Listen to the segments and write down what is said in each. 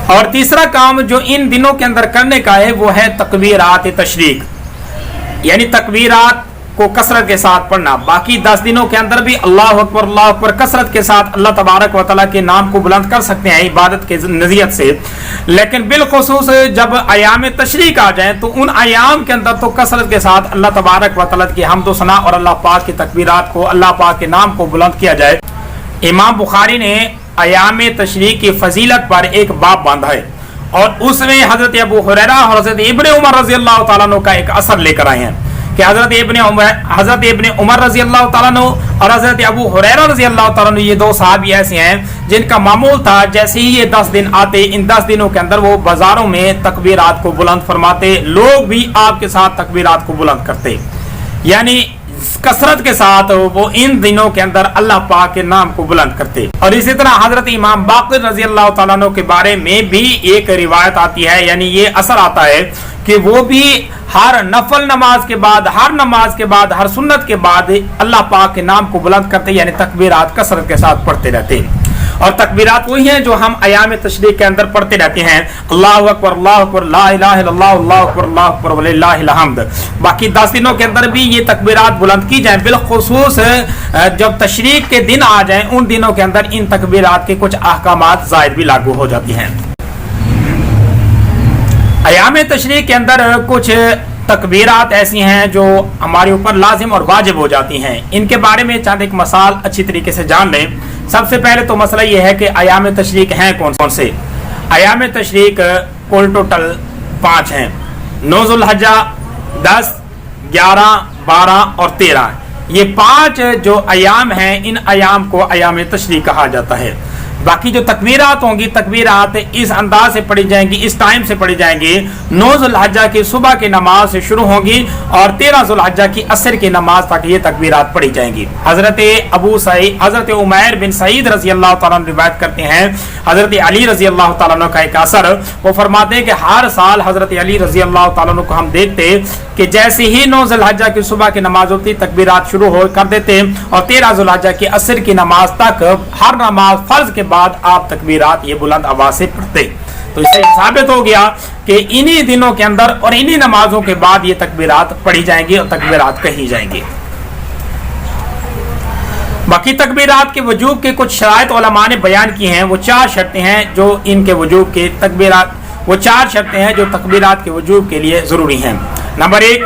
اور تیسرا کام جو ان دنوں کے اندر کرنے کا ہے وہ ہے تکبیرات تشریق، یعنی تکبیرات کو کثرت کے ساتھ پڑھنا۔ باقی 10 دنوں کے اندر بھی اللہ اکبر کثرت کے ساتھ اللہ تبارک و تعالیٰ کے نام کو بلند کر سکتے ہیں عبادت کے نزیت سے، لیکن بالخصوص جب ایام تشریق آ جائیں تو ان ایام کے اندر تو کثرت کے ساتھ اللہ تبارک و تعالیٰ کی حمد و ثنا اور اللہ پاک کی تکبیرات کو، اللہ پاک کے نام کو بلند کیا جائے۔ امام بخاری نے ایام تشریق کی فضیلت پر ایک باب باندھا ہے، اور اس میں حضرت ابو ہریرہ اور حضرت ابن عمر رضی اللہ تعالیٰ عنہ کا ایک اثر لے کر آئے ہیں کہ حضرت ابن عمر رضی اللہ تعالیٰ عنہ اور حضرت ابو ہریرہ رضی اللہ تعالیٰ عنہ، یہ دو صحابی ایسے ہیں جن کا معمول تھا جیسے ہی یہ 10 دن آتے، ان 10 دنوں کے اندر وہ بازاروں میں تکبیرات کو بلند فرماتے، لوگ بھی آپ کے ساتھ تکبیرات کو بلند کرتے، یعنی کثرت کے ساتھ وہ ان دنوں کے اندر اللہ پاک کے نام کو بلند کرتے۔ اور اسی طرح حضرت امام باقر رضی اللہ تعالیٰ عنہ کے بارے میں بھی ایک روایت آتی ہے، یعنی یہ اثر آتا ہے کہ وہ بھی ہر نفل نماز کے بعد، ہر نماز کے بعد، ہر سنت کے بعد اللہ پاک کے نام کو بلند کرتے، یعنی تکبیرات کثرت کے ساتھ پڑھتے رہتے۔ اور تکبیرات وہی ہیں جو ہم ایام تشریق کے اندر پڑھتے رہتے ہیں، اللہ اکبر لا الہ الا اللہ، اللہ اکبر وللہ الحمد۔ باقی 10 دنوں کے اندر بھی یہ تکبیرات بلند کی جائیں، بالخصوص جب تشریق کے دن آ جائیں ان دنوں کے اندر ان تکبیرات کے کچھ احکامات زائد بھی لاگو ہو جاتی ہیں۔ ایام تشریق کے اندر کچھ تکبیرات ایسی ہیں جو ہمارے اوپر لازم اور واجب ہو جاتی ہیں، ان کے بارے میں چند ایک مسائل اچھی طریقے سے جان لیں۔ سب سے پہلے تو مسئلہ یہ ہے کہ ایام تشریق ہیں کون کون سے۔ ایام تشریق کل ٹوٹل 5 ہیں، 9 ذو الحجہ، 10، 11، 12 اور 13۔ یہ 5 جو ایام ہیں ان ایام کو ایام تشریق کہا جاتا ہے۔ باقی جو تکبیرات ہوں گی، تکبیرات اس انداز سے پڑھی جائیں گی، اس ٹائم سے پڑھی جائیں گی، 9 ذو الحجہ کی صبح کی نماز سے شروع ہوں گی اور 13 ذو الحجہ کی عصر کی نماز تک یہ تکبیرات پڑھی جائیں گی۔ حضرت عمیر بن سعید رضی اللہ تعالیٰ عنہ روایت کرتے ہیں، حضرت علی رضی اللہ تعالیٰ عنہ کا ایک اثر، وہ فرماتے ہیں کہ ہر سال حضرت علی رضی اللہ تعالیٰ عنہ کو ہم دیکھتے کہ جیسے ہی 9 ذو الحجہ کی صبح کی نماز ہوتی تکبیرات شروع ہو کر دیتے، اور 13 ذو الحجہ کی عصر کی نماز تک ہر نماز فرض کے بعد آپ تکبیرات یہ بلند آواز سے پڑھتے۔ تو اس سے ثابت ہو گیا کہ انہی دنوں کے اندر اور انہی نمازوں کے بعد یہ تکبیرات پڑھی جائیں گی اور تکبیرات کہی جائیں گی۔ باقی تکبیرات کے وجوب کے کچھ شرائط علماء نے بیان کی ہیں، وہ 4 شرطیں ہیں جو ان کے وجوب کے وہ 4 شرطیں ہیں جو تکبیرات کے وجوب کے لیے ضروری ہیں۔ نمبر 1،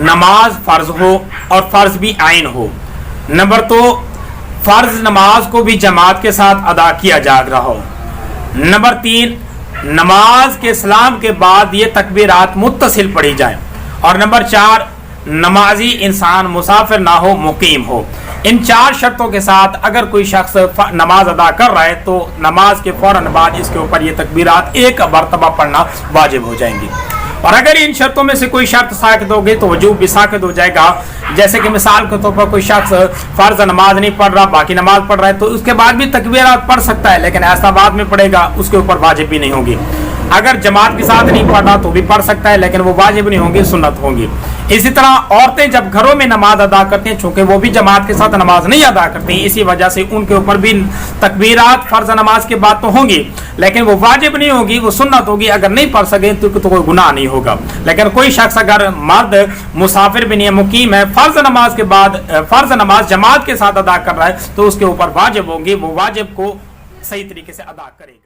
نماز فرض ہو اور فرض بھی عین ہو۔ نمبر 2، فرض نماز کو بھی جماعت کے ساتھ ادا کیا جا رہا ہو۔ نمبر 3، نماز کے سلام کے بعد یہ تکبیرات متصل پڑھی جائیں۔ اور نمبر 4، نمازی انسان مسافر نہ ہو، مقیم ہو۔ ان 4 شرطوں کے ساتھ اگر کوئی شخص نماز ادا کر رہا ہے تو نماز کے فوراً بعد اس کے اوپر یہ تکبیرات ایک مرتبہ پڑھنا واجب ہو جائیں گی۔ اور اگر ان شرطوں میں سے کوئی شرط ساقط ہوگی تو وجوب بھی ساقط ہو جائے گا۔ جیسے کہ مثال کے طور پر کوئی شخص فرض نماز نہیں پڑھ رہا، باقی نماز پڑھ رہا ہے، تو اس کے بعد بھی تکبیرات پڑھ سکتا ہے، لیکن ایسا بعد میں پڑھے گا اس کے اوپر واجب بھی نہیں ہوگی۔ اگر جماعت کے ساتھ نہیں پڑھ رہا تو بھی پڑھ سکتا ہے، لیکن وہ واجب نہیں ہوں گی، سنت ہوں گی۔ اسی طرح عورتیں جب گھروں میں نماز ادا کرتی ہیں، چونکہ وہ بھی جماعت کے ساتھ نماز نہیں ادا کرتی، اسی وجہ سے ان کے اوپر بھی تکبیرات فرض نماز کے بعد تو ہوں گی، لیکن وہ واجب نہیں ہوگی، وہ سنت ہوگی۔ اگر نہیں پڑھ سکے تو کوئی گناہ نہیں ہوگا۔ لیکن کوئی شخص اگر مرد مسافر بھی نہیں ہے، مقیم ہے، فرض نماز کے بعد فرض نماز جماعت کے ساتھ ادا کر رہا ہے تو اس کے اوپر واجب ہوں گی، وہ واجب کو صحیح طریقے سے ادا کرے گا۔